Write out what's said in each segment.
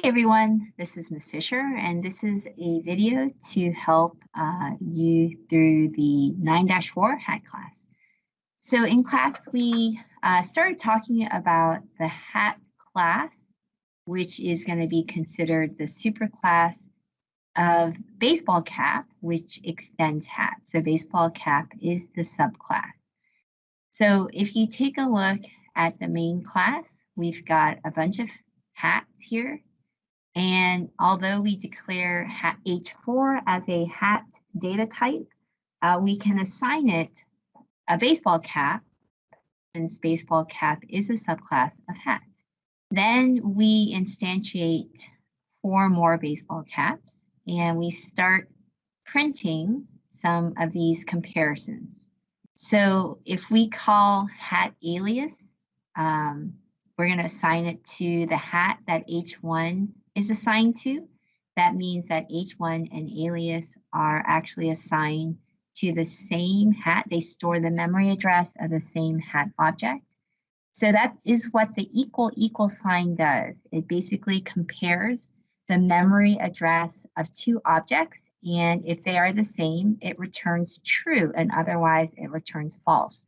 Hi everyone, this is Ms. Fisher, and this is a video to help you through the 9-4 hatClass. So in class, we started talking about the hat class, which is going to be considered the superclass of baseball cap, which extends hat. So baseball cap is the subclass. So if you take a look at the main class, we've got a bunch of hats here. And although we declare hat H4 as a hat data type, we can assign it a baseball cap, since baseball cap is a subclass of hats. Then we instantiate 4 more baseball caps, and we start printing some of these comparisons. So if we call hat alias, we're going to assign it to the hat that H1 is assigned to. That means that H1 and alias are actually assigned to the same hat. They store the memory address of the same hat object. So that is what the equal sign does. It basically compares the memory address of 2 objects, and if they are the same, it returns true, and otherwise it returns false.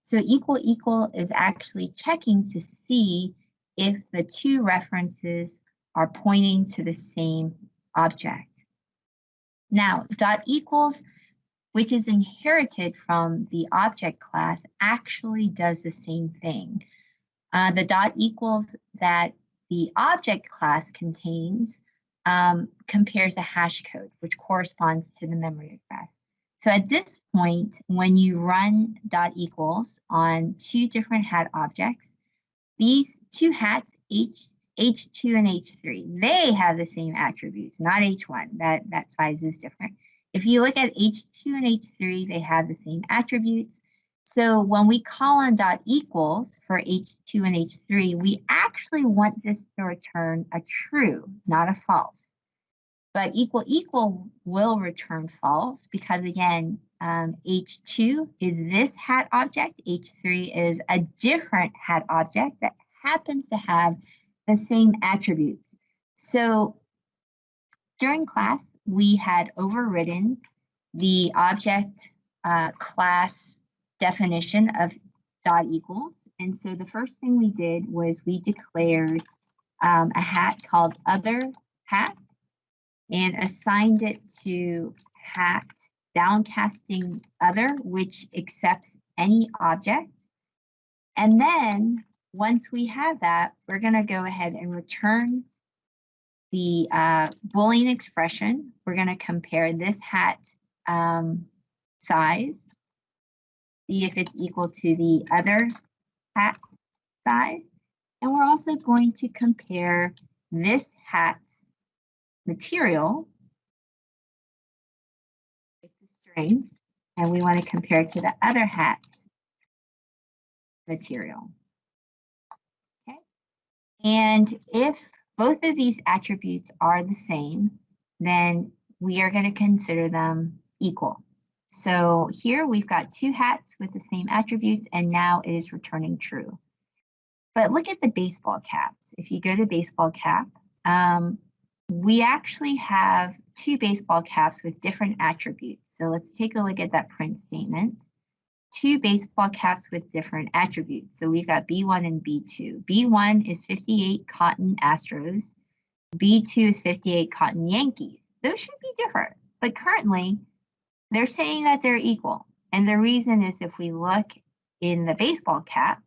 So equal is actually checking to see if the 2 references are pointing to the same object. Now, dot equals, which is inherited from the object class, actually does the same thing. The dot equals that the object class contains compares a hash code, which corresponds to the memory address. So at this point, when you run dot equals on 2 different hat objects, these 2 hats, H2 and H3, they have the same attributes, not H1. That size is different. If you look at H2 and H3, they have the same attributes. So when we call on dot equals for H2 and H3, we actually want this to return a true, not a false. But equal will return false because, again, H2 is this hat object. H3 is a different hat object that happens to have the same attributes. So during class, we had overridden the object class definition of dot equals. And so the first thing we did was we declared a hat called other hat and assigned it to hat downcasting other, which accepts any object. And then once we have that, we're going to go ahead and return the Boolean expression. We're going to compare this hat size, see if it's equal to the other hat size. And we're also going to compare this hat's material, it's a string, and we want to compare it to the other hat's material. Okay, and if both of these attributes are the same, then we are going to consider them equal. So here we've got 2 hats with the same attributes, and now it is returning true. But look at the baseball caps. If you go to baseball cap, we actually have 2 baseball caps with different attributes. So let's take a look at that print statement. 2 baseball caps with different attributes. So we've got B1 and B2. B1 is 58 Cotton Astros. B2 is 58 Cotton Yankees. Those should be different, but currently they're saying that they're equal. And the reason is if we look in the baseball cap,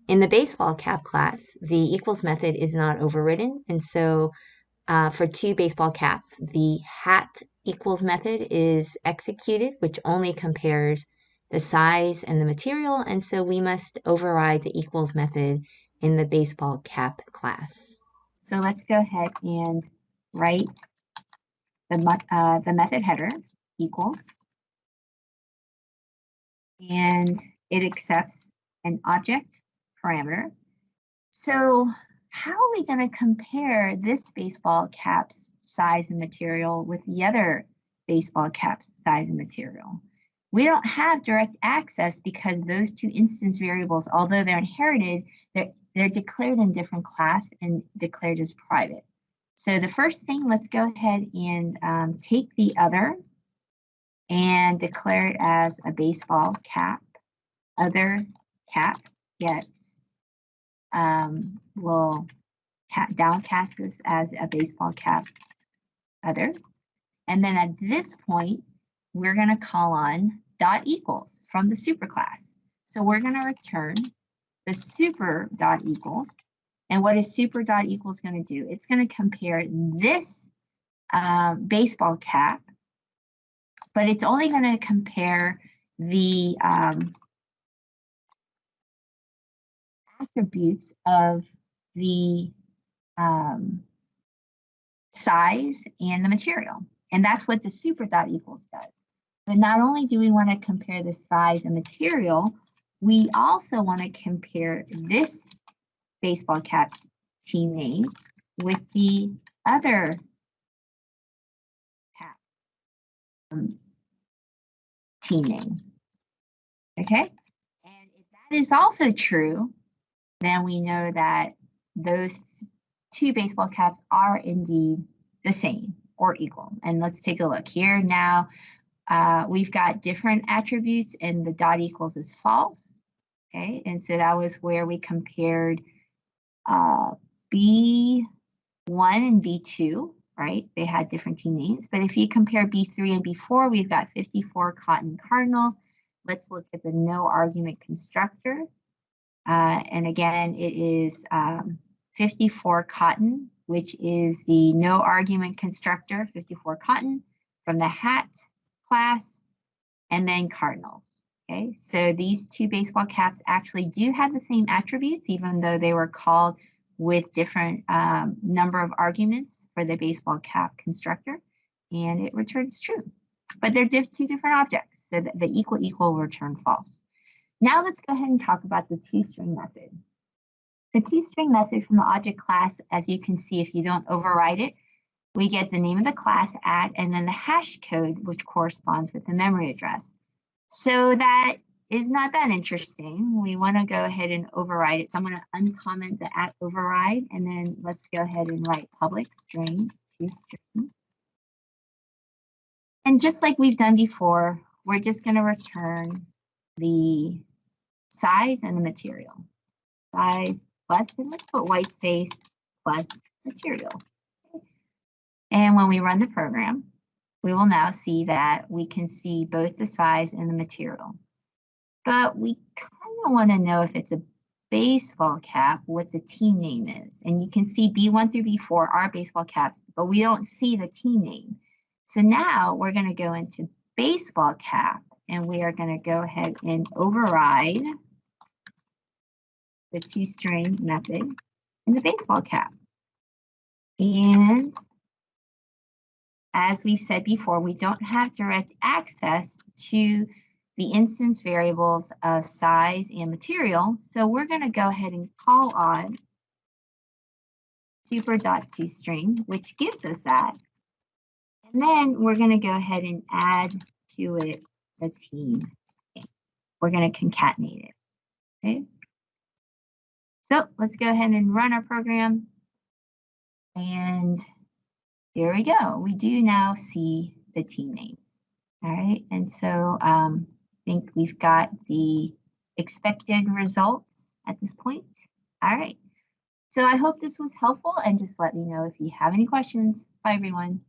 in the baseball cap class, the equals method is not overridden. And so for 2 baseball caps, the hat equals method is executed, which only compares the size and the material, and so we must override the equals method in the baseball cap class. So let's go ahead and write the method header equals, and it accepts an object parameter. So how are we going to compare this baseball cap's size and material with the other baseball cap's size and material? We don't have direct access because those 2 instance variables, although they're inherited, they're declared in different class and declared as private. So the first thing, let's go ahead and take the other and declare it as a baseball cap. Other cap gets, will downcast this as a baseball cap other. And then at this point, we're going to call on dot equals from the superclass. So we're going to return the super dot equals. And what is super dot equals going to do? It's going to compare this baseball cap, but it's only going to compare the attributes of the size and the material. And that's what the super dot equals does. But not only do we want to compare the size and material, we also want to compare this baseball cap team name with the other cap team name. Okay? And if that is also true, then we know that those two baseball caps are indeed the same or equal. And let's take a look here. Now we've got different attributes and the dot equals is false. Okay, and so that was where we compared B1 and B2, right? They had different team names. But if you compare B3 and B4, we've got 54 Cotton Cardinals. Let's look at the no argument constructor. And again, it is 54 Cotton, which is the no argument constructor, 54 Cotton from the hat class, and then Cardinals. Okay, so these two baseball caps actually do have the same attributes, even though they were called with different number of arguments for the baseball cap constructor, and it returns true. But they're two different objects, so the equal will return false. Now let's go ahead and talk about the toString method. The toString method from the object class, as you can see, if you don't override it, we get the name of the class at, and then the hash code, which corresponds with the memory address. So that is not that interesting. We want to go ahead and override it. So I'm going to uncomment the at override, and then let's go ahead and write public string toString. And just like we've done before, we're just going to return the size and the material. Size plus, and let's put white space plus material. And when we run the program, we will now see that we can see both the size and the material. But we kind of want to know if it's a baseball cap, what the team name is. And you can see B1 through B4 are baseball caps, but we don't see the team name. So now we're going to go into baseball cap, and we are going to go ahead and override the toString method in the baseball cap. And as we've said before, we don't have direct access to the instance variables of size and material. So we're going to go ahead and call on super.toString, which gives us that. And then we're going to go ahead and add to it the team. Okay. We're going to concatenate it. Okay. So let's go ahead and run our program. And here we go. We do now see the team names. All right. And so I think we've got the expected results at this point. All right. So I hope this was helpful, and just let me know if you have any questions. Bye, everyone.